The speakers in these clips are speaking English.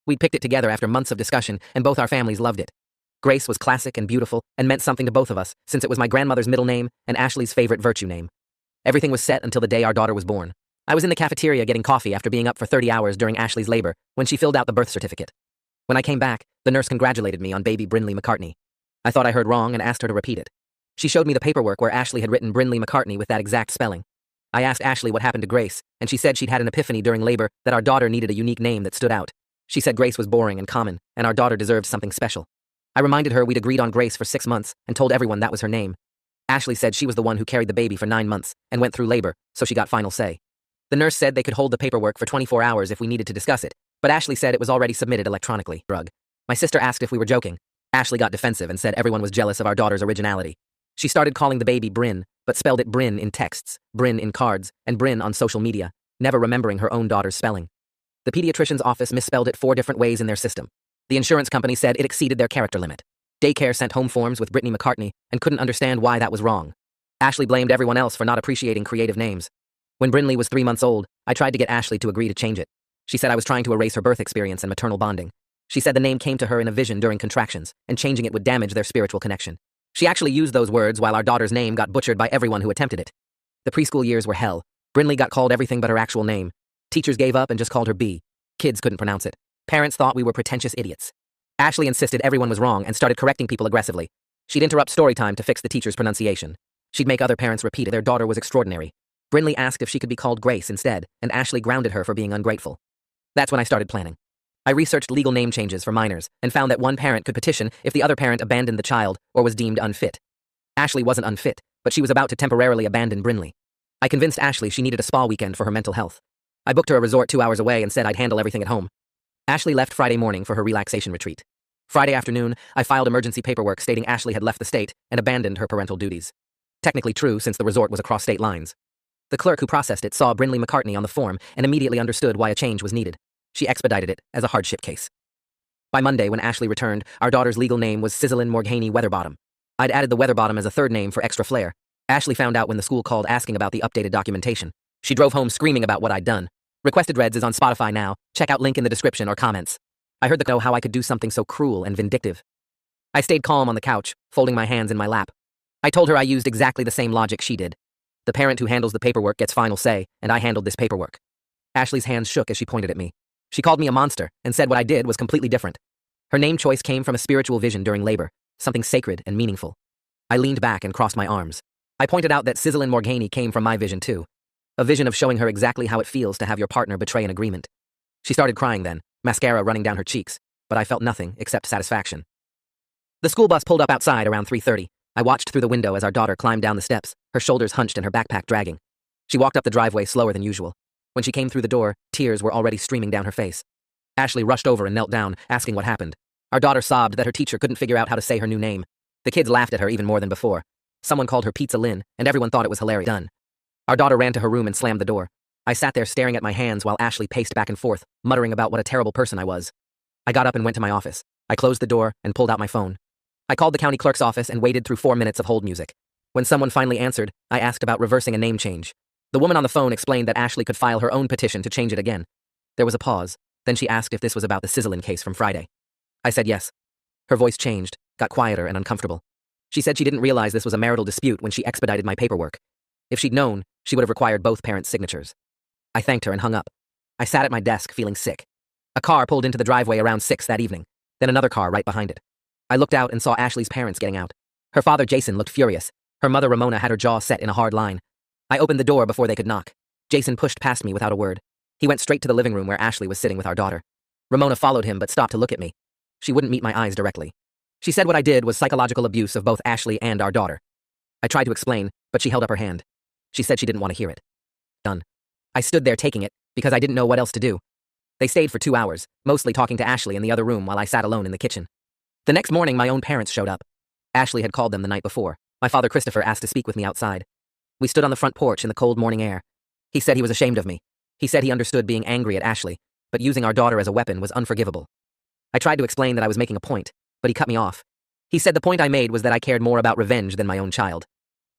We picked it together after months of discussion, and both our families loved it. Grace was classic and beautiful, and meant something to both of us, since it was my grandmother's middle name and Ashley's favorite virtue name. Everything was set until the day our daughter was born. I was in the cafeteria getting coffee after being up for 30 hours during Ashley's labor when she filled out the birth certificate. When I came back, the nurse congratulated me on baby Brinley McCartney. I thought I heard wrong and asked her to repeat it. She showed me the paperwork where Ashley had written Brinley McCartney with that exact spelling. I asked Ashley what happened to Grace, and she said she'd had an epiphany during labor that our daughter needed a unique name that stood out. She said Grace was boring and common, and our daughter deserved something special. I reminded her we'd agreed on Grace for 6 months and told everyone that was her name. Ashley said she was the one who carried the baby for 9 months and went through labor, so she got final say. The nurse said they could hold the paperwork for 24 hours if we needed to discuss it, but Ashley said it was already submitted electronically. My sister asked if we were joking. Ashley got defensive and said everyone was jealous of our daughter's originality. She started calling the baby Bryn, but spelled it Bryn in texts, Bryn in cards, and Bryn on social media, never remembering her own daughter's spelling. The pediatrician's office misspelled it 4 different ways in their system. The insurance company said it exceeded their character limit. Daycare sent home forms with Brittany McCartney and couldn't understand why that was wrong. Ashley blamed everyone else for not appreciating creative names. When Brinley was 3 months old, I tried to get Ashley to agree to change it. She said I was trying to erase her birth experience and maternal bonding. She said the name came to her in a vision during contractions, and changing it would damage their spiritual connection. She actually used those words while our daughter's name got butchered by everyone who attempted it. The preschool years were hell. Brinley got called everything but her actual name. Teachers gave up and just called her B. Kids couldn't pronounce it. Parents thought we were pretentious idiots. Ashley insisted everyone was wrong and started correcting people aggressively. She'd interrupt story time to fix the teacher's pronunciation. She'd make other parents repeat it. Their daughter was extraordinary. Brinley asked if she could be called Grace instead, and Ashley grounded her for being ungrateful. That's when I started planning. I researched legal name changes for minors and found that one parent could petition if the other parent abandoned the child or was deemed unfit. Ashley wasn't unfit, but she was about to temporarily abandon Brinley. I convinced Ashley she needed a spa weekend for her mental health. I booked her a resort 2 hours away and said I'd handle everything at home. Ashley left Friday morning for her relaxation retreat. Friday afternoon, I filed emergency paperwork stating Ashley had left the state and abandoned her parental duties. Technically true since the resort was across state lines. The clerk who processed it saw Brinley McCartney on the form and immediately understood why a change was needed. She expedited it as a hardship case. By Monday, when Ashley returned, our daughter's legal name was Sizzlin Morghaney Weatherbottom. I'd added the Weatherbottom as a third name for extra flair. Ashley found out when the school called asking about the updated documentation. She drove home screaming about what I'd done. Requested Reds is on Spotify now. Check out link in the description or comments. I heard know how I could do something so cruel and vindictive. I stayed calm on the couch, folding my hands in my lap. I told her I used exactly the same logic she did. The parent who handles the paperwork gets final say, and I handled this paperwork. Ashley's hands shook as she pointed at me. She called me a monster and said what I did was completely different. Her name choice came from a spiritual vision during labor, something sacred and meaningful. I leaned back and crossed my arms. I pointed out that Sizzlin Morghaney came from my vision too. A vision of showing her exactly how it feels to have your partner betray an agreement. She started crying then, mascara running down her cheeks, but I felt nothing except satisfaction. The school bus pulled up outside around 3:30. I watched through the window as our daughter climbed down the steps, her shoulders hunched and her backpack dragging. She walked up the driveway slower than usual. When she came through the door, tears were already streaming down her face. Ashley rushed over and knelt down, asking what happened. Our daughter sobbed that her teacher couldn't figure out how to say her new name. The kids laughed at her even more than before. Someone called her Pizza Lynn, and everyone thought it was hilarious. Done. Our daughter ran to her room and slammed the door. I sat there staring at my hands while Ashley paced back and forth, muttering about what a terrible person I was. I got up and went to my office. I closed the door and pulled out my phone. I called the county clerk's office and waited through 4 minutes of hold music. When someone finally answered, I asked about reversing a name change. The woman on the phone explained that Ashley could file her own petition to change it again. There was a pause. Then she asked if this was about the Sizzlin case from Friday. I said yes. Her voice changed, got quieter and uncomfortable. She said she didn't realize this was a marital dispute when she expedited my paperwork. If she'd known, she would have required both parents' signatures. I thanked her and hung up. I sat at my desk feeling sick. A car pulled into the driveway around 6 that evening, then another car right behind it. I looked out and saw Ashley's parents getting out. Her father, Jason, looked furious. Her mother, Ramona, had her jaw set in a hard line. I opened the door before they could knock. Jason pushed past me without a word. He went straight to the living room where Ashley was sitting with our daughter. Ramona followed him but stopped to look at me. She wouldn't meet my eyes directly. She said what I did was psychological abuse of both Ashley and our daughter. I tried to explain, but she held up her hand. She said she didn't want to hear it. Done. I stood there taking it, because I didn't know what else to do. They stayed for 2 hours, mostly talking to Ashley in the other room while I sat alone in the kitchen. The next morning, my own parents showed up. Ashley had called them the night before. My father, Christopher, asked to speak with me outside. We stood on the front porch in the cold morning air. He said he was ashamed of me. He said he understood being angry at Ashley, but using our daughter as a weapon was unforgivable. I tried to explain that I was making a point, but he cut me off. He said the point I made was that I cared more about revenge than my own child.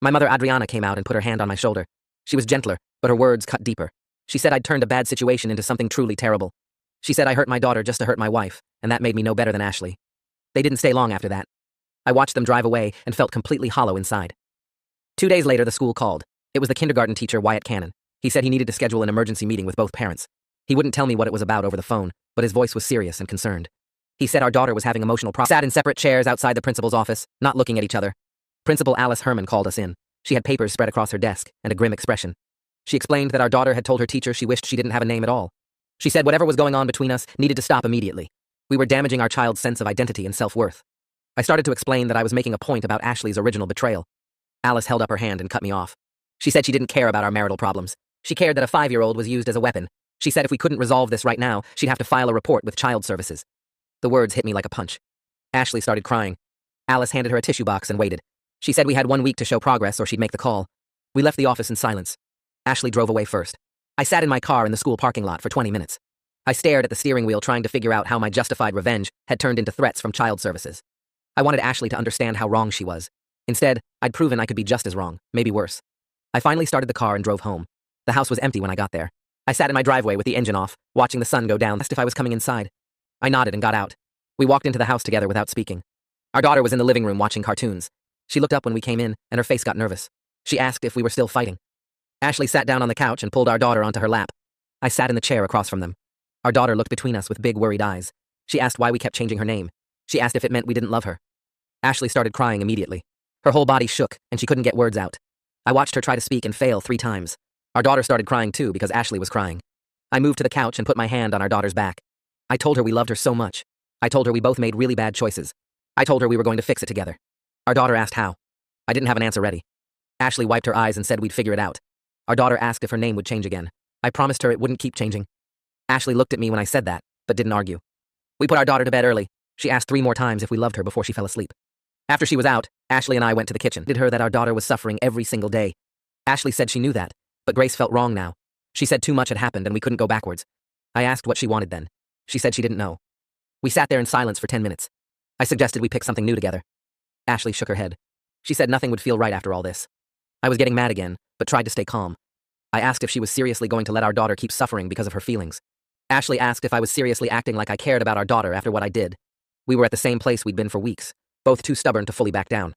My mother, Adriana, came out and put her hand on my shoulder. She was gentler, but her words cut deeper. She said I'd turned a bad situation into something truly terrible. She said I hurt my daughter just to hurt my wife, and that made me no better than Ashley. They didn't stay long after that. I watched them drive away and felt completely hollow inside. 2 days later, the school called. It was the kindergarten teacher, Wyatt Cannon. He said he needed to schedule an emergency meeting with both parents. He wouldn't tell me what it was about over the phone, but his voice was serious and concerned. He said our daughter was having emotional problems. Sat in separate chairs outside the principal's office, not looking at each other. Principal Alice Herman called us in. She had papers spread across her desk and a grim expression. She explained that our daughter had told her teacher she wished she didn't have a name at all. She said whatever was going on between us needed to stop immediately. We were damaging our child's sense of identity and self-worth. I started to explain that I was making a point about Ashley's original betrayal. Alice held up her hand and cut me off. She said she didn't care about our marital problems. She cared that a 5-year-old was used as a weapon. She said if we couldn't resolve this right now, she'd have to file a report with child services. The words hit me like a punch. Ashley started crying. Alice handed her a tissue box and waited. She said we had 1 week to show progress or she'd make the call. We left the office in silence. Ashley drove away first. I sat in my car in the school parking lot for 20 minutes. I stared at the steering wheel trying to figure out how my justified revenge had turned into threats from child services. I wanted Ashley to understand how wrong she was. Instead, I'd proven I could be just as wrong, maybe worse. I finally started the car and drove home. The house was empty when I got there. I sat in my driveway with the engine off, watching the sun go down, asked if I was coming inside. I nodded and got out. We walked into the house together without speaking. Our daughter was in the living room watching cartoons. She looked up when we came in, and her face got nervous. She asked if we were still fighting. Ashley sat down on the couch and pulled our daughter onto her lap. I sat in the chair across from them. Our daughter looked between us with big worried eyes. She asked why we kept changing her name. She asked if it meant we didn't love her. Ashley started crying immediately. Her whole body shook, and she couldn't get words out. I watched her try to speak and fail 3 times. Our daughter started crying too because Ashley was crying. I moved to the couch and put my hand on our daughter's back. I told her we loved her so much. I told her we both made really bad choices. I told her we were going to fix it together. Our daughter asked how. I didn't have an answer ready. Ashley wiped her eyes and said we'd figure it out. Our daughter asked if her name would change again. I promised her it wouldn't keep changing. Ashley looked at me when I said that, but didn't argue. We put our daughter to bed early. She asked 3 more times if we loved her before she fell asleep. After she was out, Ashley and I went to the kitchen. Told her that our daughter was suffering every single day. Ashley said she knew that, but Grace felt wrong now. She said too much had happened and we couldn't go backwards. I asked what she wanted then. She said she didn't know. We sat there in silence for 10 minutes. I suggested we pick something new together. Ashley shook her head. She said nothing would feel right after all this. I was getting mad again, but tried to stay calm. I asked if she was seriously going to let our daughter keep suffering because of her feelings. Ashley asked if I was seriously acting like I cared about our daughter after what I did. We were at the same place we'd been for weeks, both too stubborn to fully back down.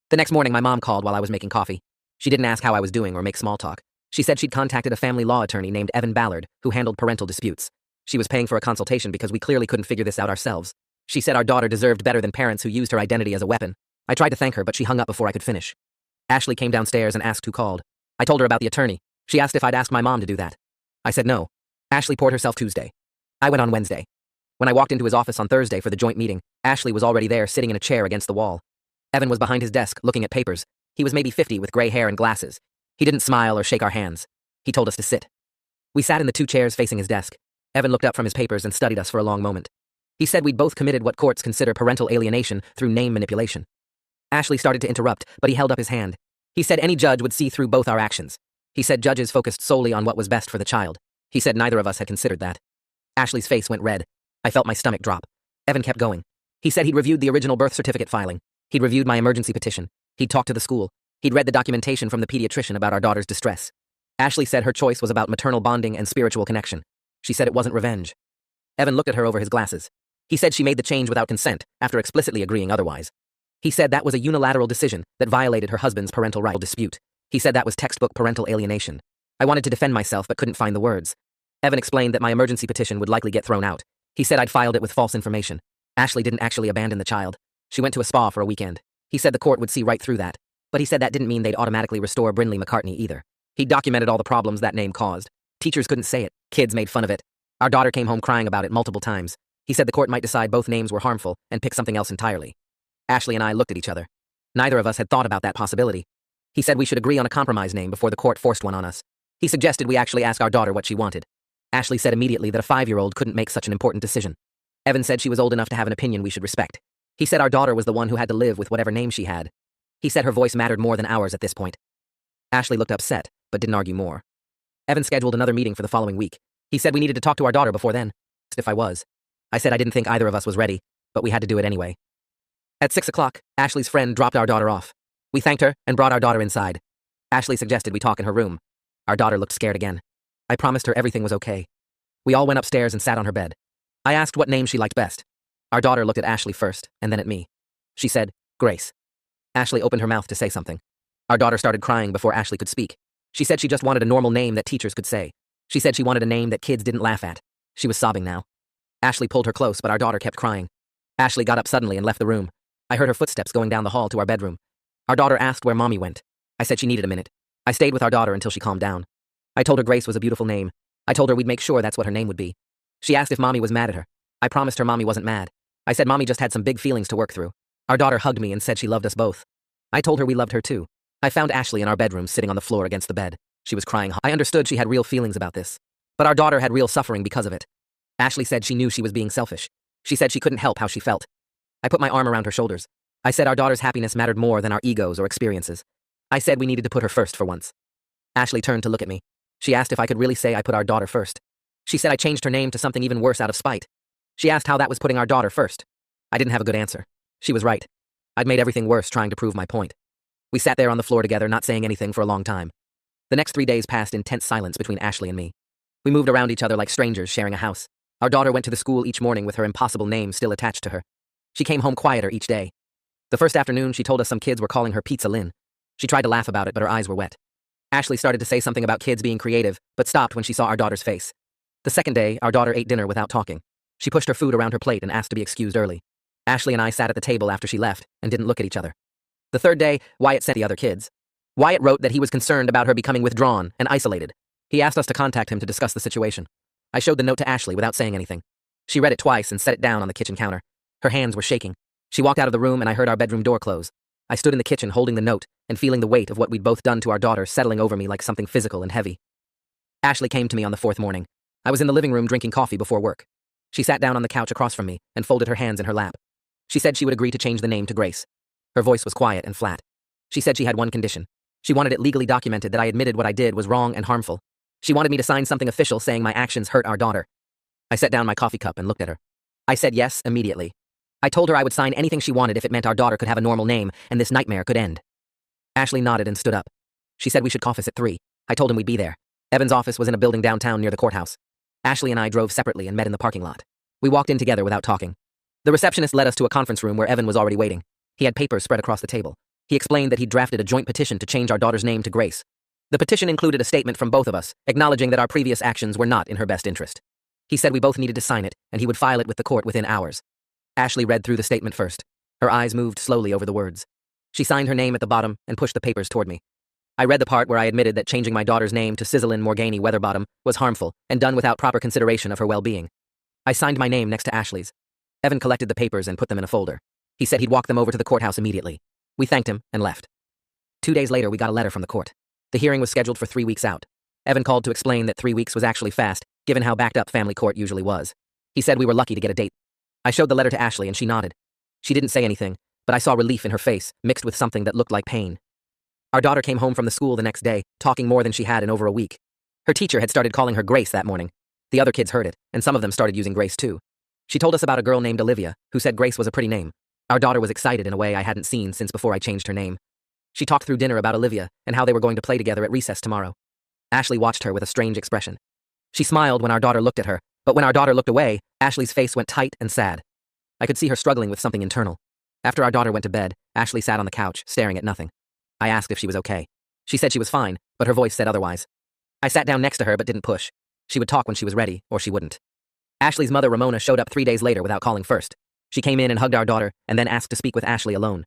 The next morning, my mom called while I was making coffee. She didn't ask how I was doing or make small talk. She said she'd contacted a family law attorney named Evan Ballard, who handled parental disputes. She was paying for a consultation because we clearly couldn't figure this out ourselves. She said our daughter deserved better than parents who used her identity as a weapon. I tried to thank her, but she hung up before I could finish. Ashley came downstairs and asked who called. I told her about the attorney. She asked if I'd asked my mom to do that. I said no. Ashley poured herself Tuesday. I went on Wednesday. When I walked into his office on Thursday for the joint meeting, Ashley was already there sitting in a chair against the wall. Evan was behind his desk looking at papers. He was maybe 50 with gray hair and glasses. He didn't smile or shake our hands. He told us to sit. We sat in the 2 chairs facing his desk. Evan looked up from his papers and studied us for a long moment. He said we'd both committed what courts consider parental alienation through name manipulation. Ashley started to interrupt, but he held up his hand. He said any judge would see through both our actions. He said judges focused solely on what was best for the child. He said neither of us had considered that. Ashley's face went red. I felt my stomach drop. Evan kept going. He said he'd reviewed the original birth certificate filing. He'd reviewed my emergency petition. He'd talked to the school. He'd read the documentation from the pediatrician about our daughter's distress. Ashley said her choice was about maternal bonding and spiritual connection. She said it wasn't revenge. Evan looked at her over his glasses. He said she made the change without consent, after explicitly agreeing otherwise. He said that was a unilateral decision that violated her husband's parental right dispute. He said that was textbook parental alienation. I wanted to defend myself but couldn't find the words. Evan explained that my emergency petition would likely get thrown out. He said I'd filed it with false information. Ashley didn't actually abandon the child. She went to a spa for a weekend. He said the court would see right through that. But he said that didn't mean they'd automatically restore Brinley McCartney either. He documented all the problems that name caused. Teachers couldn't say it. Kids made fun of it. Our daughter came home crying about it multiple times. He said the court might decide both names were harmful and pick something else entirely. Ashley and I looked at each other. Neither of us had thought about that possibility. He said we should agree on a compromise name before the court forced one on us. He suggested we actually ask our daughter what she wanted. Ashley said immediately that a 5-year-old couldn't make such an important decision. Evan said she was old enough to have an opinion we should respect. He said our daughter was the one who had to live with whatever name she had. He said her voice mattered more than ours at this point. Ashley looked upset, but didn't argue more. Evan scheduled another meeting for the following week. He said we needed to talk to our daughter before then. Asked if I was. I said I didn't think either of us was ready, but we had to do it anyway. At 6 o'clock, Ashley's friend dropped our daughter off. We thanked her and brought our daughter inside. Ashley suggested we talk in her room. Our daughter looked scared again. I promised her everything was okay. We all went upstairs and sat on her bed. I asked what name she liked best. Our daughter looked at Ashley first, and then at me. She said, Grace. Ashley opened her mouth to say something. Our daughter started crying before Ashley could speak. She said she just wanted a normal name that teachers could say. She said she wanted a name that kids didn't laugh at. She was sobbing now. Ashley pulled her close, but our daughter kept crying. Ashley got up suddenly and left the room. I heard her footsteps going down the hall to our bedroom. Our daughter asked where Mommy went. I said she needed a minute. I stayed with our daughter until she calmed down. I told her Grace was a beautiful name. I told her we'd make sure that's what her name would be. She asked if Mommy was mad at her. I promised her Mommy wasn't mad. I said Mommy just had some big feelings to work through. Our daughter hugged me and said she loved us both. I told her we loved her too. I found Ashley in our bedroom sitting on the floor against the bed. She was crying. I understood she had real feelings about this. But our daughter had real suffering because of it. Ashley said she knew she was being selfish. She said she couldn't help how she felt. I put my arm around her shoulders. I said our daughter's happiness mattered more than our egos or experiences. I said we needed to put her first for once. Ashley turned to look at me. She asked if I could really say I put our daughter first. She said I changed her name to something even worse out of spite. She asked how that was putting our daughter first. I didn't have a good answer. She was right. I'd made everything worse trying to prove my point. We sat there on the floor together, not saying anything for a long time. The next 3 days passed in tense silence between Ashley and me. We moved around each other like strangers sharing a house. Our daughter went to the school each morning with her impossible name still attached to her. She came home quieter each day. The first afternoon, she told us some kids were calling her Pizza Lynn. She tried to laugh about it, but her eyes were wet. Ashley started to say something about kids being creative, but stopped when she saw our daughter's face. The second day, our daughter ate dinner without talking. She pushed her food around her plate and asked to be excused early. Ashley and I sat at the table after she left and didn't look at each other. The third day, Wyatt sent the other kids. Wyatt wrote that he was concerned about her becoming withdrawn and isolated. He asked us to contact him to discuss the situation. I showed the note to Ashley without saying anything. She read it twice and set it down on the kitchen counter. Her hands were shaking. She walked out of the room and I heard our bedroom door close. I stood in the kitchen holding the note and feeling the weight of what we'd both done to our daughter settling over me like something physical and heavy. Ashley came to me on the fourth morning. I was in the living room drinking coffee before work. She sat down on the couch across from me and folded her hands in her lap. She said she would agree to change the name to Grace. Her voice was quiet and flat. She said she had one condition. She wanted it legally documented that I admitted what I did was wrong and harmful. She wanted me to sign something official saying my actions hurt our daughter. I set down my coffee cup and looked at her. I said yes immediately. I told her I would sign anything she wanted if it meant our daughter could have a normal name and this nightmare could end. Ashley nodded and stood up. She said we should office at 3. I told him we'd be there. Evan's office was in a building downtown near the courthouse. Ashley and I drove separately and met in the parking lot. We walked in together without talking. The receptionist led us to a conference room where Evan was already waiting. He had papers spread across the table. He explained that he'd drafted a joint petition to change our daughter's name to Grace. The petition included a statement from both of us, acknowledging that our previous actions were not in her best interest. He said we both needed to sign it, and he would file it with the court within hours. Ashley read through the statement first. Her eyes moved slowly over the words. She signed her name at the bottom and pushed the papers toward me. I read the part where I admitted that changing my daughter's name to Sizzlin Morgany Weatherbottom was harmful and done without proper consideration of her well-being. I signed my name next to Ashley's. Evan collected the papers and put them in a folder. He said he'd walk them over to the courthouse immediately. We thanked him and left. 2 days later, we got a letter from the court. The hearing was scheduled for 3 weeks out. Evan called to explain that 3 weeks was actually fast, given how backed up family court usually was. He said we were lucky to get a date. I showed the letter to Ashley and she nodded. She didn't say anything, but I saw relief in her face, mixed with something that looked like pain. Our daughter came home from the school the next day, talking more than she had in over a week. Her teacher had started calling her Grace that morning. The other kids heard it, and some of them started using Grace too. She told us about a girl named Olivia, who said Grace was a pretty name. Our daughter was excited in a way I hadn't seen since before I changed her name. She talked through dinner about Olivia and how they were going to play together at recess tomorrow. Ashley watched her with a strange expression. She smiled when our daughter looked at her, but when our daughter looked away, Ashley's face went tight and sad. I could see her struggling with something internal. After our daughter went to bed, Ashley sat on the couch, staring at nothing. I asked if she was okay. She said she was fine, but her voice said otherwise. I sat down next to her but didn't push. She would talk when she was ready, or she wouldn't. Ashley's mother, Ramona, showed up 3 days later without calling first. She came in and hugged our daughter, and then asked to speak with Ashley alone.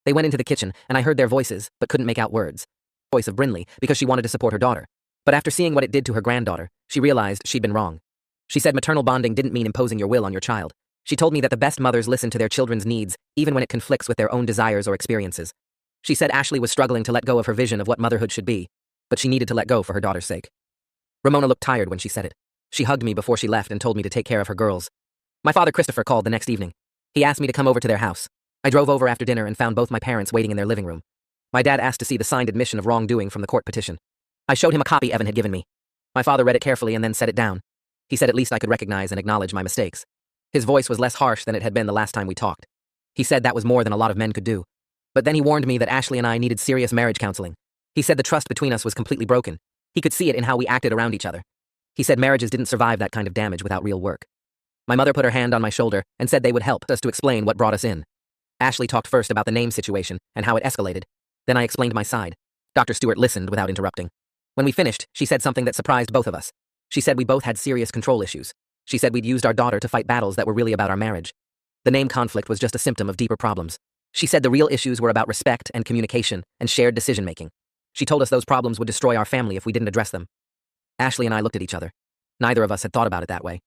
They went into the kitchen, and I heard their voices, but couldn't make out words. Voice of Brinley, because she wanted to support her daughter. But after seeing what it did to her granddaughter, she realized she'd been wrong. She said maternal bonding didn't mean imposing your will on your child. She told me that the best mothers listen to their children's needs, even when it conflicts with their own desires or experiences. She said Ashley was struggling to let go of her vision of what motherhood should be, but she needed to let go for her daughter's sake. Ramona looked tired when she said it. She hugged me before she left and told me to take care of her girls. My father, Christopher, called the next evening. He asked me to come over to their house. I drove over after dinner and found both my parents waiting in their living room. My dad asked to see the signed admission of wrongdoing from the court petition. I showed him a copy Evan had given me. My father read it carefully and then set it down. He said at least I could recognize and acknowledge my mistakes. His voice was less harsh than it had been the last time we talked. He said that was more than a lot of men could do. But then he warned me that Ashley and I needed serious marriage counseling. He said the trust between us was completely broken. He could see it in how we acted around each other. He said marriages didn't survive that kind of damage without real work. My mother put her hand on my shoulder and said they would help us to explain what brought us in. Ashley talked first about the name situation and how it escalated. Then I explained my side. Dr. Stewart listened without interrupting. When we finished, she said something that surprised both of us. She said we both had serious control issues. She said we'd used our daughter to fight battles that were really about our marriage. The name conflict was just a symptom of deeper problems. She said the real issues were about respect and communication and shared decision-making. She told us those problems would destroy our family if we didn't address them. Ashley and I looked at each other. Neither of us had thought about it that way.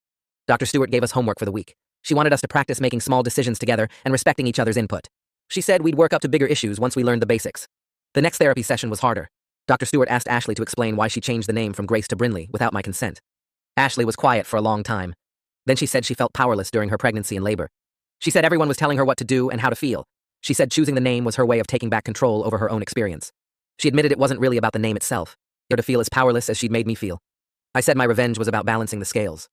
Dr. Stewart gave us homework for the week. She wanted us to practice making small decisions together and respecting each other's input. She said we'd work up to bigger issues once we learned the basics. The next therapy session was harder. Dr. Stewart asked Ashley to explain why she changed the name from Grace to Brinley without my consent. Ashley was quiet for a long time. Then she said she felt powerless during her pregnancy and labor. She said everyone was telling her what to do and how to feel. She said choosing the name was her way of taking back control over her own experience. She admitted it wasn't really about the name itself, her to feel as powerless as she'd made me feel. I said my revenge was about balancing the scales.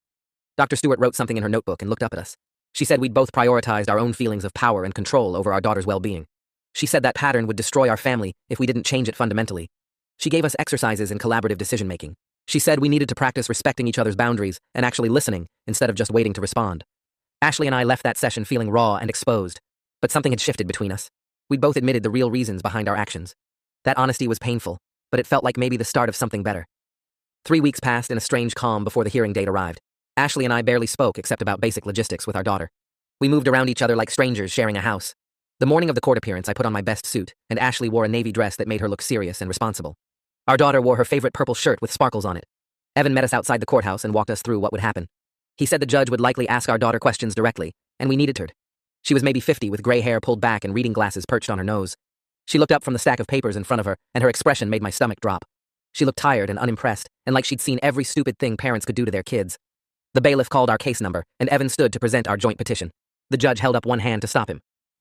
Dr. Stewart wrote something in her notebook and looked up at us. She said we'd both prioritized our own feelings of power and control over our daughter's well-being. She said that pattern would destroy our family if we didn't change it fundamentally. She gave us exercises in collaborative decision-making. She said we needed to practice respecting each other's boundaries and actually listening instead of just waiting to respond. Ashley and I left that session feeling raw and exposed, but something had shifted between us. We'd both admitted the real reasons behind our actions. That honesty was painful, but it felt like maybe the start of something better. 3 weeks passed in a strange calm before the hearing date arrived. Ashley and I barely spoke except about basic logistics with our daughter. We moved around each other like strangers sharing a house. The morning of the court appearance, I put on my best suit, and Ashley wore a navy dress that made her look serious and responsible. Our daughter wore her favorite purple shirt with sparkles on it. Evan met us outside the courthouse and walked us through what would happen. He said the judge would likely ask our daughter questions directly, and we needed her. She was maybe 50 with gray hair pulled back and reading glasses perched on her nose. She looked up from the stack of papers in front of her, and her expression made my stomach drop. She looked tired and unimpressed, and like she'd seen every stupid thing parents could do to their kids. The bailiff called our case number, and Evan stood to present our joint petition. The judge held up one hand to stop him.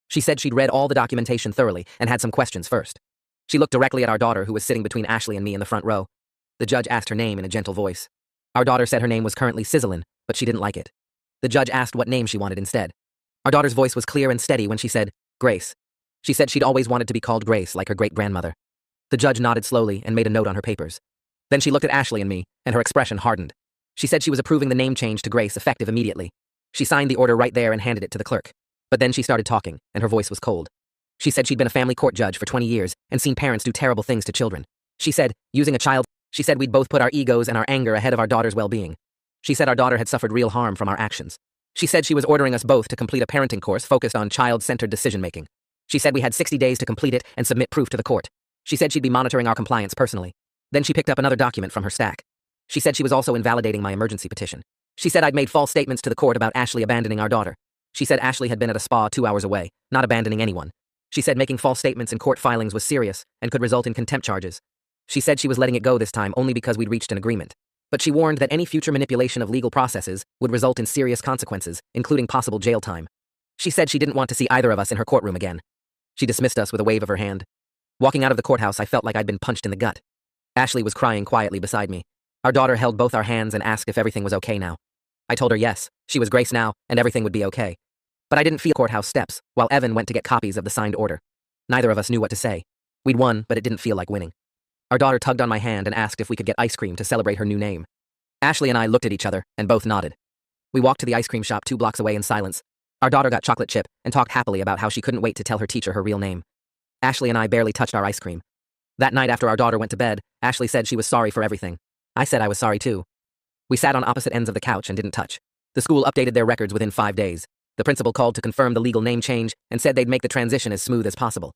She said she'd read all the documentation thoroughly and had some questions first. She looked directly at our daughter, who was sitting between Ashley and me in the front row. The judge asked her name in a gentle voice. Our daughter said her name was currently Sizzlin, but she didn't like it. The judge asked what name she wanted instead. Our daughter's voice was clear and steady when she said, Grace. She said she'd always wanted to be called Grace like her great-grandmother. The judge nodded slowly and made a note on her papers. Then she looked at Ashley and me, and her expression hardened. She said she was approving the name change to Grace effective immediately. She signed the order right there and handed it to the clerk. But then she started talking, and her voice was cold. She said she'd been a family court judge for 20 years and seen parents do terrible things to children. She said we'd both put our egos and our anger ahead of our daughter's well-being. She said our daughter had suffered real harm from our actions. She said she was ordering us both to complete a parenting course focused on child-centered decision-making. She said we had 60 days to complete it and submit proof to the court. She said she'd be monitoring our compliance personally. Then she picked up another document from her stack. She said she was also invalidating my emergency petition. She said I'd made false statements to the court about Ashley abandoning our daughter. She said Ashley had been at a spa 2 hours away, not abandoning anyone. She said making false statements in court filings was serious and could result in contempt charges. She said she was letting it go this time only because we'd reached an agreement. But she warned that any future manipulation of legal processes would result in serious consequences, including possible jail time. She said she didn't want to see either of us in her courtroom again. She dismissed us with a wave of her hand. Walking out of the courthouse, I felt like I'd been punched in the gut. Ashley was crying quietly beside me. Our daughter held both our hands and asked if everything was okay now. I told her yes, she was Grace now, and everything would be okay. But I didn't feel courthouse steps, while Evan went to get copies of the signed order. Neither of us knew what to say. We'd won, but it didn't feel like winning. Our daughter tugged on my hand and asked if we could get ice cream to celebrate her new name. Ashley and I looked at each other, and both nodded. We walked to the ice cream shop 2 blocks away in silence. Our daughter got chocolate chip and talked happily about how she couldn't wait to tell her teacher her real name. Ashley and I barely touched our ice cream. That night after our daughter went to bed, Ashley said she was sorry for everything. I said I was sorry too. We sat on opposite ends of the couch and didn't touch. The school updated their records within 5 days. The principal called to confirm the legal name change and said they'd make the transition as smooth as possible.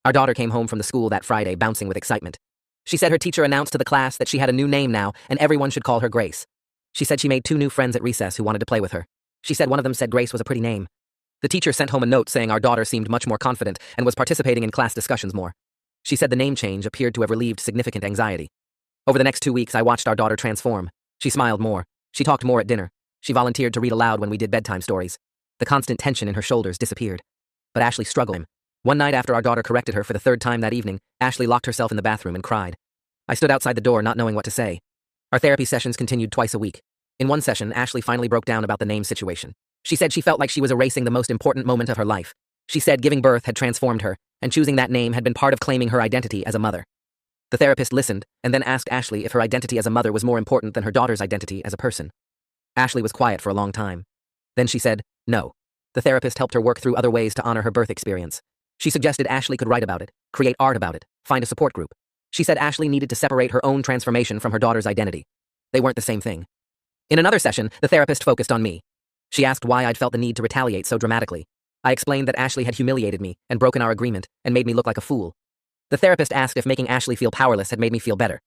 Our daughter came home from the school that Friday bouncing with excitement. She said her teacher announced to the class that she had a new name now and everyone should call her Grace. She said she made 2 new friends at recess who wanted to play with her. She said one of them said Grace was a pretty name. The teacher sent home a note saying our daughter seemed much more confident and was participating in class discussions more. She said the name change appeared to have relieved significant anxiety. Over the next 2 weeks, I watched our daughter transform. She smiled more. She talked more at dinner. She volunteered to read aloud when we did bedtime stories. The constant tension in her shoulders disappeared. But Ashley struggled. One night after our daughter corrected her for the 3rd time that evening, Ashley locked herself in the bathroom and cried. I stood outside the door not knowing what to say. Our therapy sessions continued twice a week. In one session, Ashley finally broke down about the name situation. She said she felt like she was erasing the most important moment of her life. She said giving birth had transformed her, and choosing that name had been part of claiming her identity as a mother. The therapist listened and then asked Ashley if her identity as a mother was more important than her daughter's identity as a person. Ashley was quiet for a long time. Then she said, no. The therapist helped her work through other ways to honor her birth experience. She suggested Ashley could write about it, create art about it, find a support group. She said Ashley needed to separate her own transformation from her daughter's identity. They weren't the same thing. In another session, the therapist focused on me. She asked why I'd felt the need to retaliate so dramatically. I explained that Ashley had humiliated me and broken our agreement and made me look like a fool. The therapist asked if making Ashley feel powerless had made me feel better.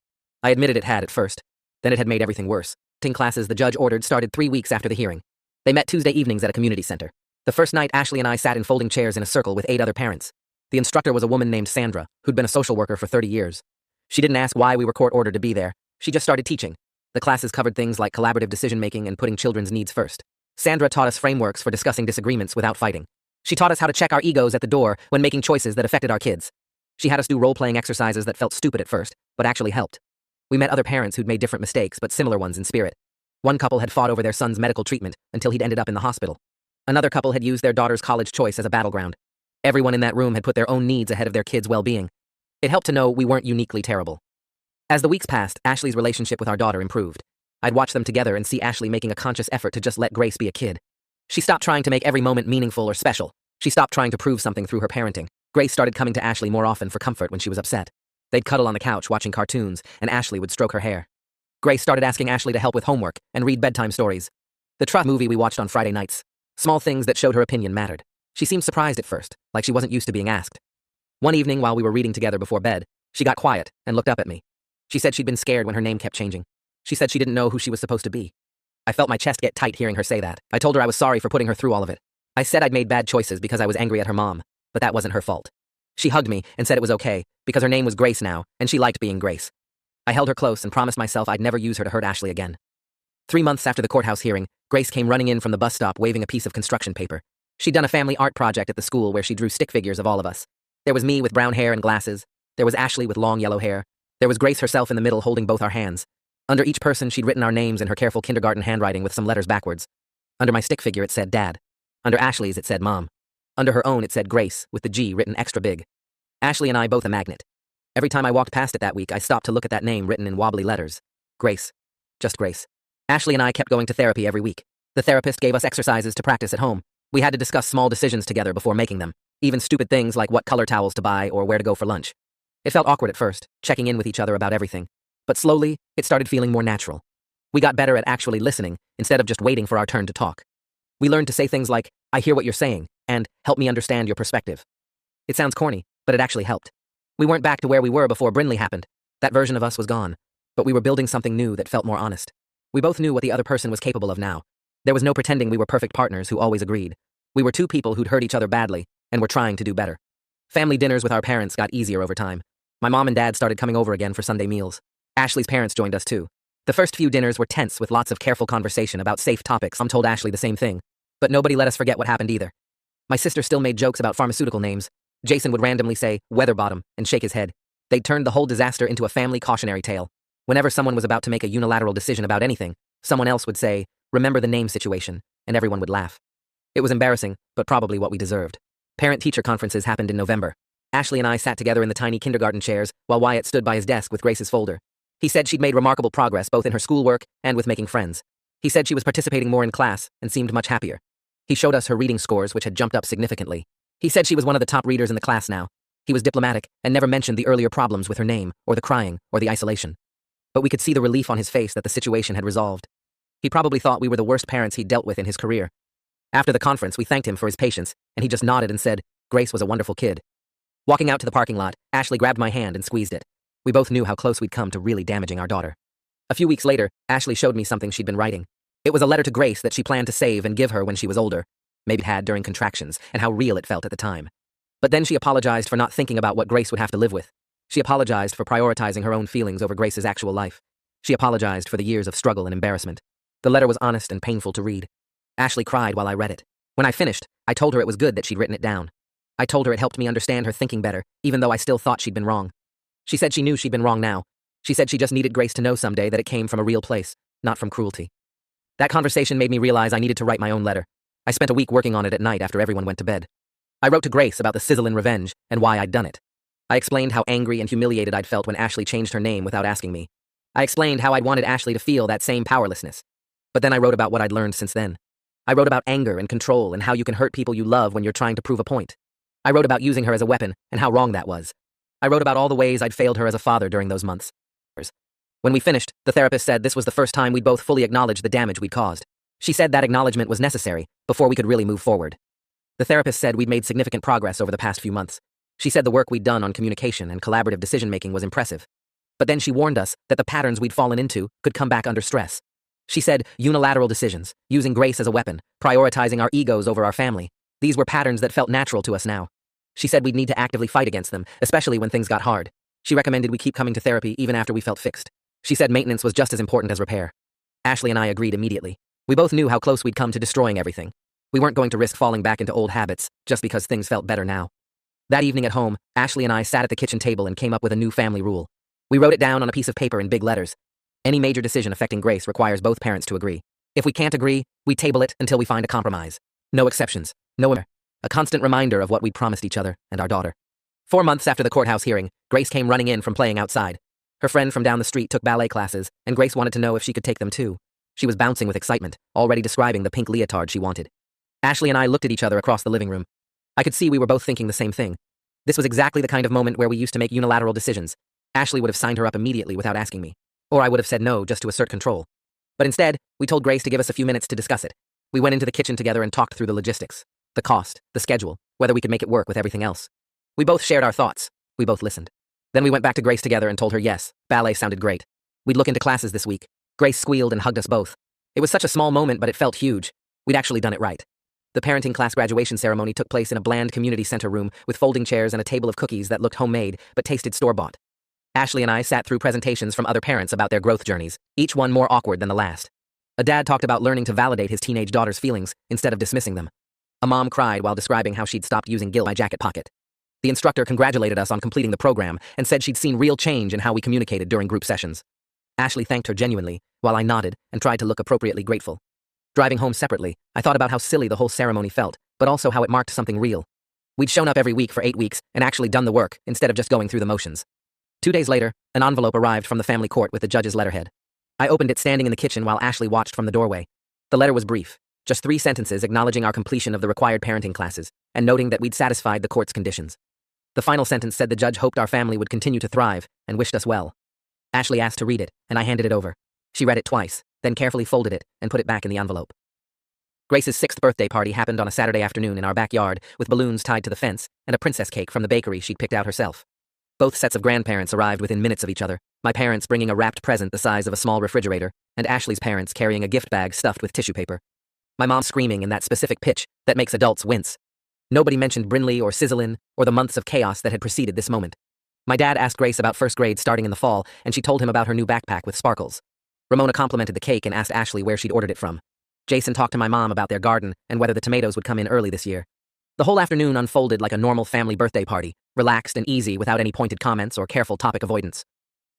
I admitted it had at first. Then it had made everything worse. Classes the judge ordered started 3 weeks after the hearing. They met Tuesday evenings at a community center. The first night, Ashley and I sat in folding chairs in a circle with 8 other parents. The instructor was a woman named Sandra, who'd been a social worker for 30 years. She didn't ask why we were court-ordered to be there. She just started teaching. The classes covered things like collaborative decision-making and putting children's needs first. Sandra taught us frameworks for discussing disagreements without fighting. She taught us how to check our egos at the door when making choices that affected our kids. She had us do role-playing exercises that felt stupid at first, but actually helped. We met other parents who'd made different mistakes, but similar ones in spirit. One couple had fought over their son's medical treatment until he'd ended up in the hospital. Another couple had used their daughter's college choice as a battleground. Everyone in that room had put their own needs ahead of their kids' well-being. It helped to know we weren't uniquely terrible. As the weeks passed, Ashley's relationship with our daughter improved. I'd watch them together and see Ashley making a conscious effort to just let Grace be a kid. She stopped trying to make every moment meaningful or special. She stopped trying to prove something through her parenting. Grace started coming to Ashley more often for comfort when she was upset. They'd cuddle on the couch watching cartoons, and Ashley would stroke her hair. Grace started asking Ashley to help with homework and read bedtime stories. The Trust movie we watched on Friday nights. Small things that showed her opinion mattered. She seemed surprised at first, like she wasn't used to being asked. One evening while we were reading together before bed, she got quiet and looked up at me. She said she'd been scared when her name kept changing. She said she didn't know who she was supposed to be. I felt my chest get tight hearing her say that. I told her I was sorry for putting her through all of it. I said I'd made bad choices because I was angry at her mom, but that wasn't her fault. She hugged me and said it was okay, because her name was Grace now, and she liked being Grace. I held her close and promised myself I'd never use her to hurt Ashley again. 3 months after the courthouse hearing, Grace came running in from the bus stop waving a piece of construction paper. She'd done a family art project at the school where she drew stick figures of all of us. There was me with brown hair and glasses. There was Ashley with long yellow hair. There was Grace herself in the middle holding both our hands. Under each person, she'd written our names in her careful kindergarten handwriting with some letters backwards. Under my stick figure, it said Dad. Under Ashley's, it said Mom. Under her own, it said Grace, with the G written extra big. Ashley and I both a magnet. Every time I walked past it that week, I stopped to look at that name written in wobbly letters. Grace. Just Grace. Ashley and I kept going to therapy every week. The therapist gave us exercises to practice at home. We had to discuss small decisions together before making them, even stupid things like what color towels to buy or where to go for lunch. It felt awkward at first, checking in with each other about everything. But slowly, it started feeling more natural. We got better at actually listening, instead of just waiting for our turn to talk. We learned to say things like, I hear what you're saying, and help me understand your perspective. It sounds corny, but it actually helped. We weren't back to where we were before Brinley happened. That version of us was gone. But we were building something new that felt more honest. We both knew what the other person was capable of now. There was no pretending we were perfect partners who always agreed. We were two people who'd hurt each other badly, and were trying to do better. Family dinners with our parents got easier over time. My mom and dad started coming over again for Sunday meals. Ashley's parents joined us too. The first few dinners were tense with lots of careful conversation about safe topics. Mom told Ashley the same thing. But nobody let us forget what happened either. My sister still made jokes about pharmaceutical names. Jason would randomly say, weather bottom, and shake his head. They'd turned the whole disaster into a family cautionary tale. Whenever someone was about to make a unilateral decision about anything, someone else would say, remember the name situation, and everyone would laugh. It was embarrassing, but probably what we deserved. Parent-teacher conferences happened in November. Ashley and I sat together in the tiny kindergarten chairs while Wyatt stood by his desk with Grace's folder. He said she'd made remarkable progress both in her schoolwork and with making friends. He said she was participating more in class and seemed much happier. He showed us her reading scores, which had jumped up significantly. He said she was one of the top readers in the class now. He was diplomatic and never mentioned the earlier problems with her name, or the crying, or the isolation. But we could see the relief on his face that the situation had resolved. He probably thought we were the worst parents he'd dealt with in his career. After the conference, we thanked him for his patience, and he just nodded and said, Grace was a wonderful kid. Walking out to the parking lot, Ashley grabbed my hand and squeezed it. We both knew how close we'd come to really damaging our daughter. A few weeks later, Ashley showed me something she'd been writing. It was a letter to Grace that she planned to save and give her when she was older. Maybe it had during contractions, and how real it felt at the time. But then she apologized for not thinking about what Grace would have to live with. She apologized for prioritizing her own feelings over Grace's actual life. She apologized for the years of struggle and embarrassment. The letter was honest and painful to read. Ashley cried while I read it. When I finished, I told her it was good that she'd written it down. I told her it helped me understand her thinking better, even though I still thought she'd been wrong. She said she knew she'd been wrong now. She said she just needed Grace to know someday that it came from a real place, not from cruelty. That conversation made me realize I needed to write my own letter. I spent a week working on it at night after everyone went to bed. I wrote to Grace about the sizzling revenge and why I'd done it. I explained how angry and humiliated I'd felt when Ashley changed her name without asking me. I explained how I'd wanted Ashley to feel that same powerlessness. But then I wrote about what I'd learned since then. I wrote about anger and control and how you can hurt people you love when you're trying to prove a point. I wrote about using her as a weapon and how wrong that was. I wrote about all the ways I'd failed her as a father during those months. When we finished, the therapist said this was the first time we'd both fully acknowledged the damage we'd caused. She said that acknowledgement was necessary before we could really move forward. The therapist said we'd made significant progress over the past few months. She said the work we'd done on communication and collaborative decision-making was impressive. But then she warned us that the patterns we'd fallen into could come back under stress. She said unilateral decisions, using grace as a weapon, prioritizing our egos over our family. These were patterns that felt natural to us now. She said we'd need to actively fight against them, especially when things got hard. She recommended we keep coming to therapy even after we felt fixed. She said maintenance was just as important as repair. Ashley and I agreed immediately. We both knew how close we'd come to destroying everything. We weren't going to risk falling back into old habits just because things felt better now. That evening at home, Ashley and I sat at the kitchen table and came up with a new family rule. We wrote it down on a piece of paper in big letters. Any major decision affecting Grace requires both parents to agree. If we can't agree, we table it until we find a compromise. No exceptions. No. A constant reminder of what we'd promised each other and our daughter. 4 months after the courthouse hearing, Grace came running in from playing outside. Her friend from down the street took ballet classes, and Grace wanted to know if she could take them too. She was bouncing with excitement, already describing the pink leotard she wanted. Ashley and I looked at each other across the living room. I could see we were both thinking the same thing. This was exactly the kind of moment where we used to make unilateral decisions. Ashley would have signed her up immediately without asking me. Or I would have said no just to assert control. But instead, we told Grace to give us a few minutes to discuss it. We went into the kitchen together and talked through the logistics, the cost, the schedule, whether we could make it work with everything else. We both shared our thoughts. We both listened. Then we went back to Grace together and told her yes, ballet sounded great. We'd look into classes this week. Grace squealed and hugged us both. It was such a small moment, but it felt huge. We'd actually done it right. The parenting class graduation ceremony took place in a bland community center room with folding chairs and a table of cookies that looked homemade but tasted store-bought. Ashley and I sat through presentations from other parents about their growth journeys, each one more awkward than the last. A dad talked about learning to validate his teenage daughter's feelings instead of dismissing them. A mom cried while describing how she'd stopped using guilt in my jacket pocket. The instructor congratulated us on completing the program and said she'd seen real change in how we communicated during group sessions. Ashley thanked her genuinely, while I nodded and tried to look appropriately grateful. Driving home separately, I thought about how silly the whole ceremony felt, but also how it marked something real. We'd shown up every week for 8 weeks and actually done the work instead of just going through the motions. 2 days later, an envelope arrived from the family court with the judge's letterhead. I opened it standing in the kitchen while Ashley watched from the doorway. The letter was brief, just 3 sentences acknowledging our completion of the required parenting classes and noting that we'd satisfied the court's conditions. The final sentence said the judge hoped our family would continue to thrive and wished us well. Ashley asked to read it, and I handed it over. She read it twice, then carefully folded it and put it back in the envelope. Grace's 6th birthday party happened on a Saturday afternoon in our backyard with balloons tied to the fence and a princess cake from the bakery she'd picked out herself. Both sets of grandparents arrived within minutes of each other, my parents bringing a wrapped present the size of a small refrigerator, and Ashley's parents carrying a gift bag stuffed with tissue paper. My mom screaming in that specific pitch that makes adults wince. Nobody mentioned Brinley or Sizzlin or the months of chaos that had preceded this moment. My dad asked Grace about first grade starting in the fall, and she told him about her new backpack with sparkles. Ramona complimented the cake and asked Ashley where she'd ordered it from. Jason talked to my mom about their garden and whether the tomatoes would come in early this year. The whole afternoon unfolded like a normal family birthday party, relaxed and easy without any pointed comments or careful topic avoidance.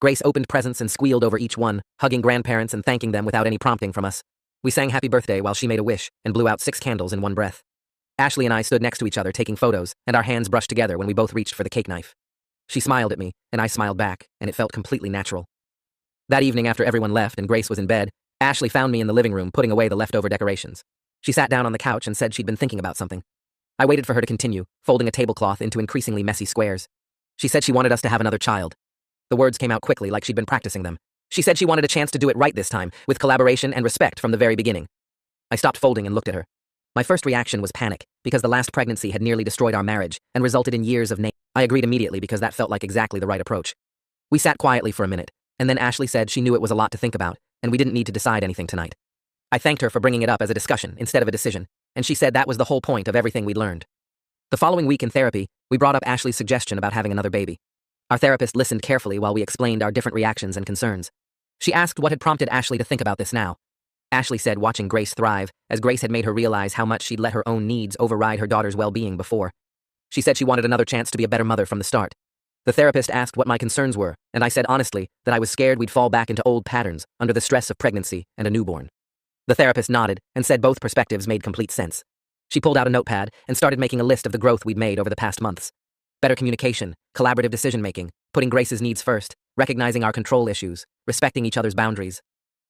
Grace opened presents and squealed over each one, hugging grandparents and thanking them without any prompting from us. We sang happy birthday while she made a wish and blew out 6 candles in one breath. Ashley and I stood next to each other taking photos, and our hands brushed together when we both reached for the cake knife. She smiled at me, and I smiled back, and it felt completely natural. That evening after everyone left and Grace was in bed, Ashley found me in the living room putting away the leftover decorations. She sat down on the couch and said she'd been thinking about something. I waited for her to continue, folding a tablecloth into increasingly messy squares. She said she wanted us to have another child. The words came out quickly like she'd been practicing them. She said she wanted a chance to do it right this time, with collaboration and respect from the very beginning. I stopped folding and looked at her. My first reaction was panic, because the last pregnancy had nearly destroyed our marriage and resulted in years of I agreed immediately because that felt like exactly the right approach. We sat quietly for a minute, and then Ashley said she knew it was a lot to think about, and we didn't need to decide anything tonight. I thanked her for bringing it up as a discussion instead of a decision, and she said that was the whole point of everything we'd learned. The following week in therapy, we brought up Ashley's suggestion about having another baby. Our therapist listened carefully while we explained our different reactions and concerns. She asked what had prompted Ashley to think about this now. Ashley said watching Grace thrive, as Grace had made her realize how much she'd let her own needs override her daughter's well-being before. She said she wanted another chance to be a better mother from the start. The therapist asked what my concerns were, and I said honestly that I was scared we'd fall back into old patterns under the stress of pregnancy and a newborn. The therapist nodded and said both perspectives made complete sense. She pulled out a notepad and started making a list of the growth we'd made over the past months. Better communication, collaborative decision-making, putting Grace's needs first, recognizing our control issues, respecting each other's boundaries.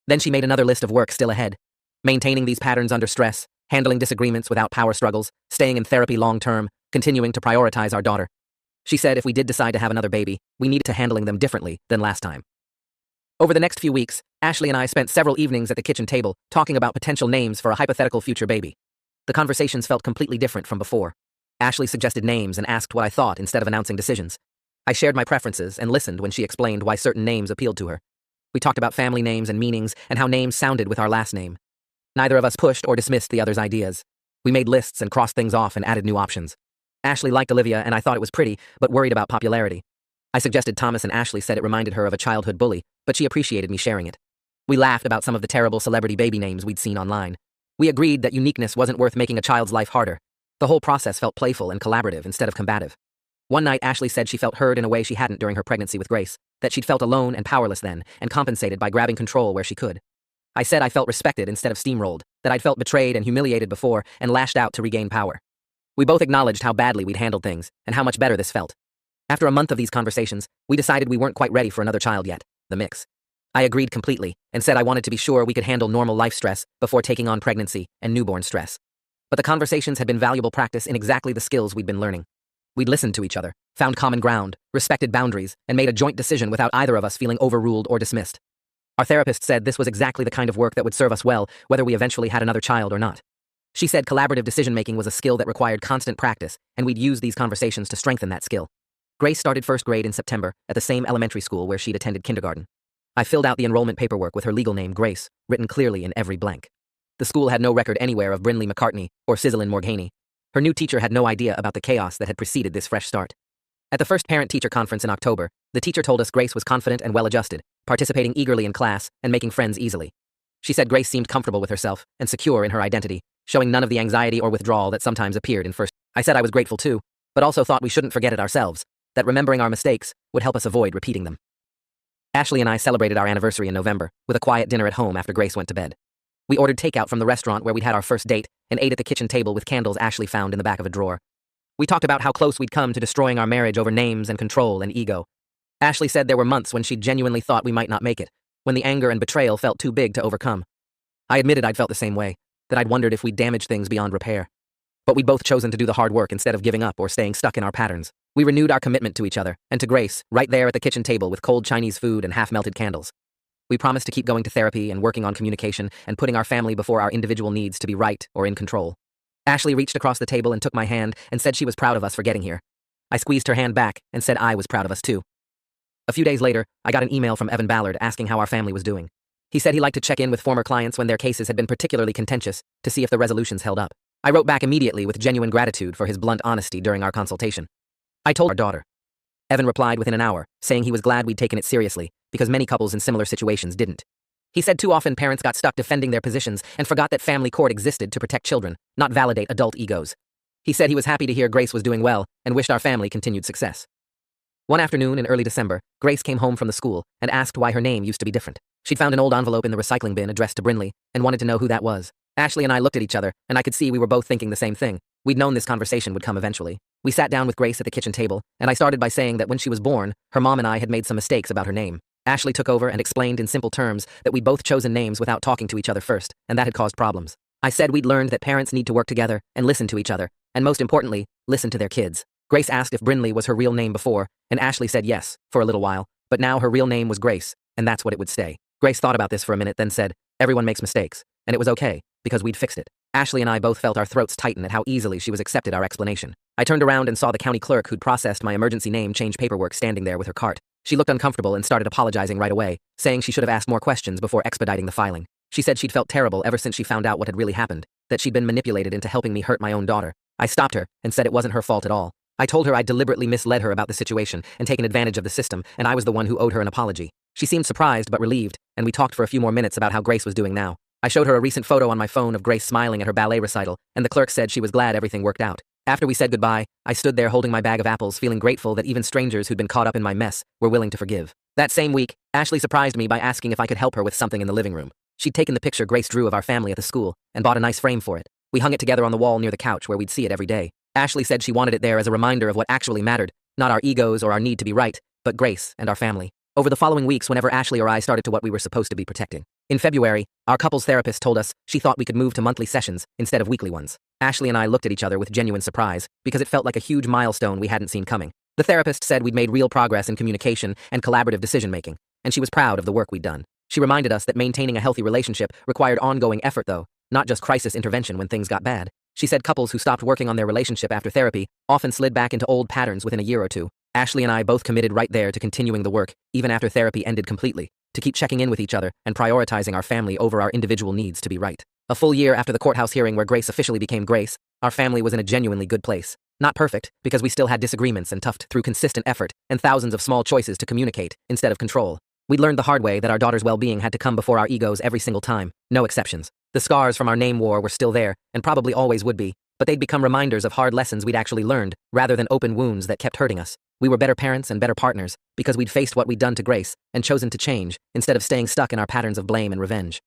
Then she made another list of work still ahead. Maintaining these patterns under stress, handling disagreements without power struggles, staying in therapy long-term, continuing to prioritize our daughter. She said if we did decide to have another baby, we needed to handling them differently than last time. Over the next few weeks, Ashley and I spent several evenings at the kitchen table talking about potential names for a hypothetical future baby. The conversations felt completely different from before. Ashley suggested names and asked what I thought instead of announcing decisions. I shared my preferences and listened when she explained why certain names appealed to her. We talked about family names and meanings and how names sounded with our last name. Neither of us pushed or dismissed the other's ideas. We made lists and crossed things off and added new options. Ashley liked Olivia and I thought it was pretty, but worried about popularity. I suggested Thomas and Ashley said it reminded her of a childhood bully, but she appreciated me sharing it. We laughed about some of the terrible celebrity baby names we'd seen online. We agreed that uniqueness wasn't worth making a child's life harder. The whole process felt playful and collaborative instead of combative. One night, Ashley said she felt heard in a way she hadn't during her pregnancy with Grace, that she'd felt alone and powerless then, and compensated by grabbing control where she could. I said I felt respected instead of steamrolled, that I'd felt betrayed and humiliated before and lashed out to regain power. We both acknowledged how badly we'd handled things and how much better this felt. After a month of these conversations, we decided we weren't quite ready for another child yet, the mix. I agreed completely and said I wanted to be sure we could handle normal life stress before taking on pregnancy and newborn stress. But the conversations had been valuable practice in exactly the skills we'd been learning. We'd listened to each other, found common ground, respected boundaries, and made a joint decision without either of us feeling overruled or dismissed. Our therapist said this was exactly the kind of work that would serve us well, whether we eventually had another child or not. She said collaborative decision-making was a skill that required constant practice, and we'd use these conversations to strengthen that skill. Grace started first grade in September at the same elementary school where she'd attended kindergarten. I filled out the enrollment paperwork with her legal name, Grace, written clearly in every blank. The school had no record anywhere of Brinley McCartney or Sizzlin Morghaney. Her new teacher had no idea about the chaos that had preceded this fresh start. At the first parent-teacher conference in October, the teacher told us Grace was confident and well-adjusted, participating eagerly in class and making friends easily. She said Grace seemed comfortable with herself and secure in her identity, showing none of the anxiety or withdrawal that sometimes appeared in first. I said I was grateful too, but also thought we shouldn't forget it ourselves, that remembering our mistakes would help us avoid repeating them. Ashley and I celebrated our anniversary in November with a quiet dinner at home after Grace went to bed. We ordered takeout from the restaurant where we'd had our first date and ate at the kitchen table with candles Ashley found in the back of a drawer. We talked about how close we'd come to destroying our marriage over names and control and ego. Ashley said there were months when she genuinely thought we might not make it, when the anger and betrayal felt too big to overcome. I admitted I'd felt the same way, that I'd wondered if we'd damaged things beyond repair. But we'd both chosen to do the hard work instead of giving up or staying stuck in our patterns. We renewed our commitment to each other, and to Grace, right there at the kitchen table with cold Chinese food and half-melted candles. We promised to keep going to therapy and working on communication and putting our family before our individual needs to be right or in control. Ashley reached across the table and took my hand and said she was proud of us for getting here. I squeezed her hand back and said I was proud of us too. A few days later, I got an email from Evan Ballard asking how our family was doing. He said he liked to check in with former clients when their cases had been particularly contentious to see if the resolutions held up. I wrote back immediately with genuine gratitude for his blunt honesty during our consultation. I told our daughter. Evan replied within an hour, saying he was glad we'd taken it seriously, because many couples in similar situations didn't. He said too often parents got stuck defending their positions and forgot that family court existed to protect children, not validate adult egos. He said he was happy to hear Grace was doing well and wished our family continued success. One afternoon in early December, Grace came home from the school and asked why her name used to be different. She'd found an old envelope in the recycling bin addressed to Brinley and wanted to know who that was. Ashley and I looked at each other, and I could see we were both thinking the same thing. We'd known this conversation would come eventually. We sat down with Grace at the kitchen table, and I started by saying that when she was born, her mom and I had made some mistakes about her name. Ashley took over and explained in simple terms that we'd both chosen names without talking to each other first, and that had caused problems. I said we'd learned that parents need to work together and listen to each other, and most importantly, listen to their kids. Grace asked if Brinley was her real name before, and Ashley said yes, for a little while, but now her real name was Grace, and that's what it would stay. Grace thought about this for a minute, then said, everyone makes mistakes, and it was okay, because we'd fixed it. Ashley and I both felt our throats tighten at how easily she was accepted our explanation. I turned around and saw the county clerk who'd processed my emergency name change paperwork standing there with her cart. She looked uncomfortable and started apologizing right away, saying she should have asked more questions before expediting the filing. She said she'd felt terrible ever since she found out what had really happened, that she'd been manipulated into helping me hurt my own daughter. I stopped her and said it wasn't her fault at all. I told her I'd deliberately misled her about the situation and taken advantage of the system, and I was the one who owed her an apology. She seemed surprised but relieved, and we talked for a few more minutes about how Grace was doing now. I showed her a recent photo on my phone of Grace smiling at her ballet recital, and the clerk said she was glad everything worked out. After we said goodbye, I stood there holding my bag of apples, feeling grateful that even strangers who'd been caught up in my mess were willing to forgive. That same week, Ashley surprised me by asking if I could help her with something in the living room. She'd taken the picture Grace drew of our family at the school and bought a nice frame for it. We hung it together on the wall near the couch where we'd see it every day. Ashley said she wanted it there as a reminder of what actually mattered, Not our egos or our need to be right, but Grace and our family. Over the following weeks, whenever Ashley or I started to what we were supposed to be protecting. In February, our couple's therapist told us she thought we could move to monthly sessions instead of weekly ones. Ashley and I looked at each other with genuine surprise because it felt like a huge milestone we hadn't seen coming. The therapist said we'd made real progress in communication and collaborative decision-making, and she was proud of the work we'd done. She reminded us that maintaining a healthy relationship required ongoing effort though, not just crisis intervention when things got bad. She said couples who stopped working on their relationship after therapy often slid back into old patterns within a year or two. Ashley and I both committed right there to continuing the work, even after therapy ended completely, to keep checking in with each other and prioritizing our family over our individual needs to be right. A full year after the courthouse hearing where Grace officially became Grace, our family was in a genuinely good place. Not perfect, because we still had disagreements and toughed through consistent effort and thousands of small choices to communicate instead of control. We'd learned the hard way that our daughter's well-being had to come before our egos every single time, no exceptions. The scars from our name war were still there, and probably always would be, but they'd become reminders of hard lessons we'd actually learned, rather than open wounds that kept hurting us. We were better parents and better partners, because we'd faced what we'd done to Grace and chosen to change, instead of staying stuck in our patterns of blame and revenge.